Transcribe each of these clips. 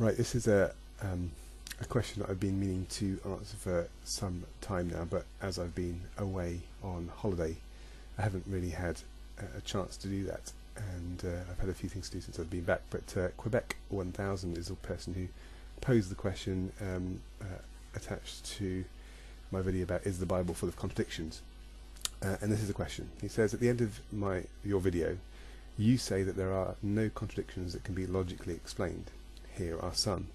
Right, this is a question that I've been meaning to answer for some time now, but as I've been away on holiday, I haven't really had a chance to do that, and I've had a few things to do since I've been back. But Quebec 1000 is the person who posed the question attached to my video about is the Bible full of contradictions, and this is the question. He says, at the end of your video, you say that there are no contradictions that can be logically explained. Here are some.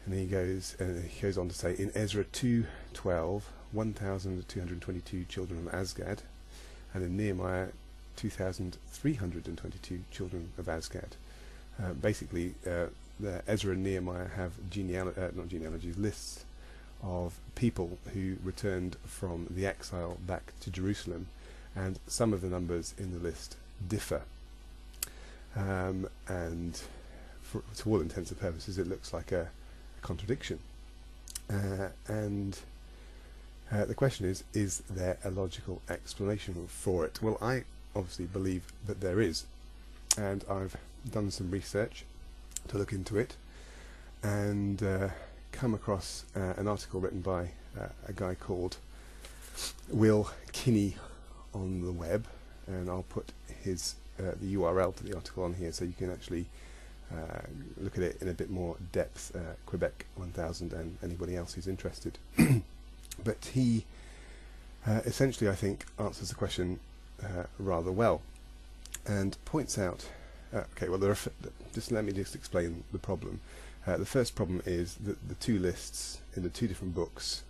And he goes on to say, in Ezra 2:12, 1,222 children of Asgad, and in Nehemiah 2,322 children of Asgad. Basically, Ezra and Nehemiah have lists of people who returned from the exile back to Jerusalem, and some of the numbers in the list differ. And to all intents and purposes, it looks like a contradiction. And the question is there a logical explanation for it? Well, I obviously believe that there is, and I've done some research to look into it, and come across an article written by a guy called Will Kinney on the web, and I'll put his the URL to the article on here so you can actually look at it in a bit more depth, Quebec 1000 and anybody else who's interested. But he essentially, I think, answers the question rather well, and points out, okay, well, just let me just explain the problem. The first problem is that the two lists in the two different books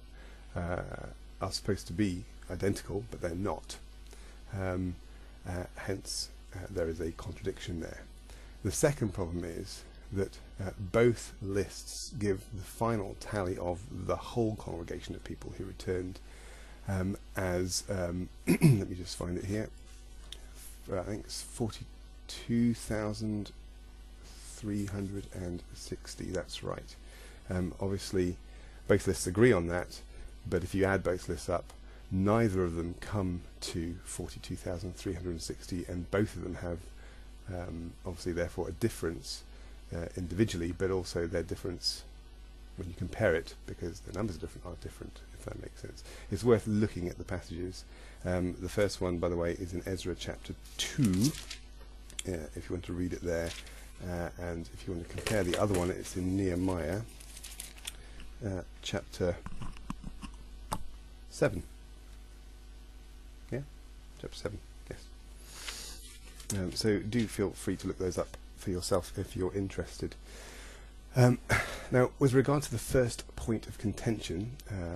are supposed to be identical, but they're not. Hence, there is a contradiction there. The second problem is that both lists give the final tally of the whole congregation of people who returned as, let me just find it here, I think it's 42,360, that's right. Obviously, both lists agree on that, but if you add both lists up, neither of them come to 42,360, and both of them have obviously therefore a difference individually, but also their difference when you compare it, because the numbers are different, if that makes sense. It's worth looking at the passages. The first one, by the way, is in Ezra chapter 2, if you want to read it there, and if you want to compare the other one, it's in Nehemiah chapter 7. Yeah, chapter 7, yes. So do feel free to look those up for yourself if you're interested. Now, with regard to the first point of contention,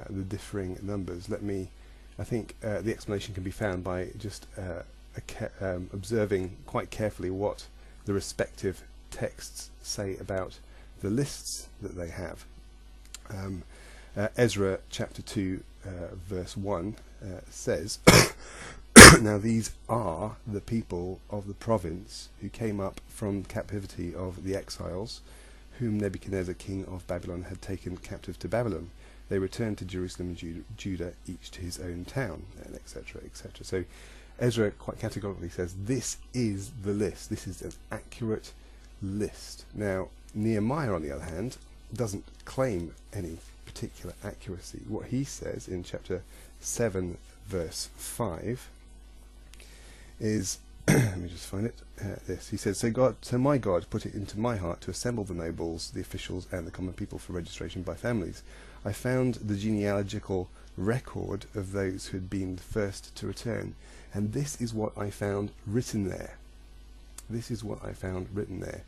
the differing numbers, I think the explanation can be found by just observing quite carefully what the respective texts say about the lists that they have. Ezra chapter 2 verse 1 says, now these are the people of the province who came up from captivity of the exiles, whom Nebuchadnezzar king of Babylon had taken captive to Babylon. They returned to Jerusalem and Judah, each to his own town, and etc., etc. So Ezra quite categorically says this is the list, this is an accurate list. Now Nehemiah, on the other hand, doesn't claim any particular accuracy. What he says in chapter 7 verse 5 is, let me just find it, this. He says, so my God put it into my heart to assemble the nobles, the officials, and the common people for registration by families. I found the genealogical record of those who had been the first to return, and this is what I found written there. This is what I found written there.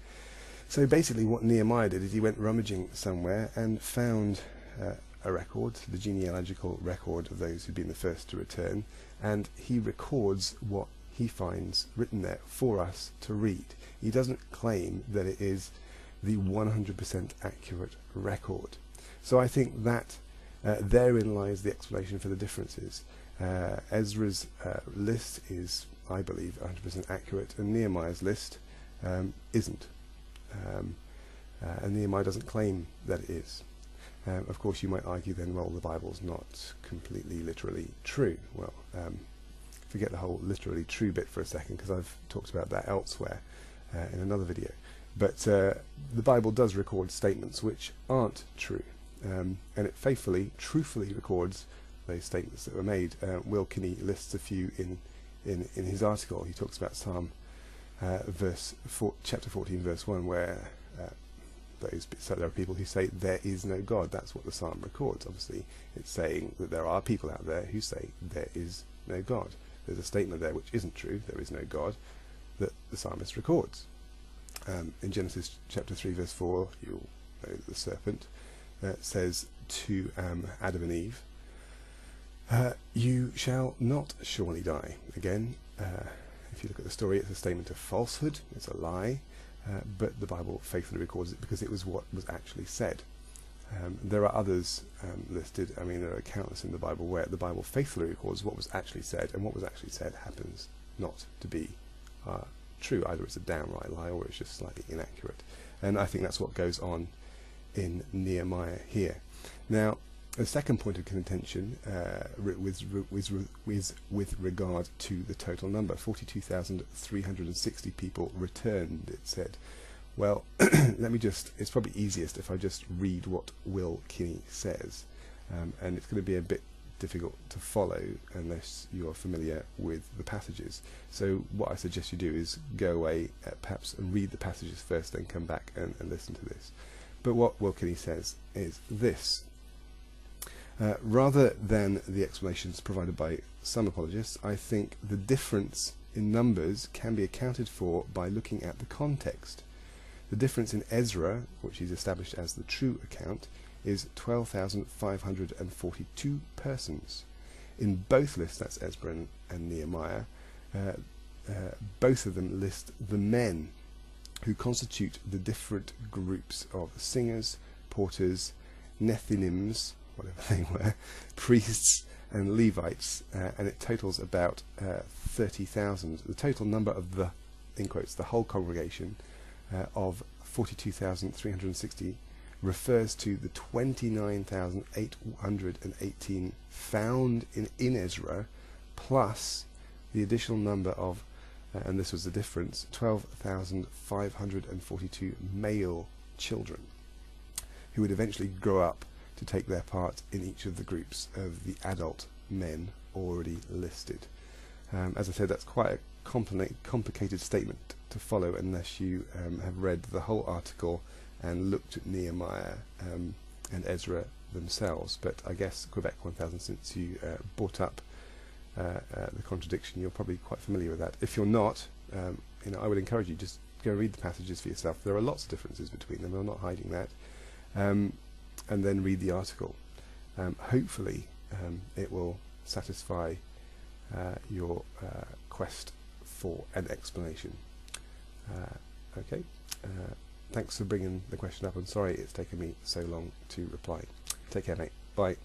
So basically what Nehemiah did is he went rummaging somewhere and found a record, the genealogical record of those who'd been the first to return, and he records what he finds written there for us to read. He doesn't claim that it is the 100% accurate record. So I think that therein lies the explanation for the differences. Ezra's list is, I believe, 100% accurate, and Nehemiah's list isn't. And Nehemiah doesn't claim that it is. Of course, you might argue then, well, the Bible's not completely literally true. Well, forget the whole literally true bit for a second, because I've talked about that elsewhere in another video. But the Bible does record statements which aren't true, and it faithfully, truthfully records those statements that were made. Will Kinney lists a few in his article. He talks about Psalm chapter 14, verse 1, where so there are people who say there is no God. That's what the psalm records. Obviously, it's saying that there are people out there who say there is no God. There's a statement there which isn't true, there is no God, that the psalmist records. In Genesis chapter 3, verse 4, you'll know that the serpent says to Adam and Eve, you shall not surely die. Again, if you look at the story, it's a statement of falsehood, it's a lie, but the Bible faithfully records it because it was what was actually said. There are others listed. I mean, there are countless in the Bible where the Bible faithfully records what was actually said, and what was actually said happens not to be true. Either it's a downright lie or it's just slightly inaccurate. And I think that's what goes on in Nehemiah here. Now, the second point of contention with regard to the total number, 42,360 people returned, it said. Well, it's probably easiest if I just read what Will Kinney says, and it's going to be a bit difficult to follow unless you're familiar with the passages. So what I suggest you do is go away perhaps and read the passages first, then come back and listen to this. But what Will Kinney says is this. Rather than the explanations provided by some apologists, I think the difference in numbers can be accounted for by looking at the context. The difference in Ezra, which is established as the true account, is 12,542 persons. In both lists, that's Ezra and Nehemiah, both of them list the men who constitute the different groups of singers, porters, Nethinims, whatever they were, priests and Levites, and it totals about 30,000. The total number of the, in quotes, the whole congregation of 42,360 refers to the 29,818 found in Ezra, plus the additional number of, and this was the difference, 12,542 male children who would eventually grow up to take their part in each of the groups of the adult men already listed. As I said, that's quite a complicated statement to follow unless you have read the whole article and looked at Nehemiah and Ezra themselves. But I guess Quebec 1000, since you brought up the contradiction, you're probably quite familiar with that. If you're not, I would encourage you, just go read the passages for yourself. There are lots of differences between them, I'm not hiding that. And then read the article. Hopefully it will satisfy your quest for an explanation. Okay, thanks for bringing the question up. I'm sorry it's taken me so long to reply. Take care, mate. Bye.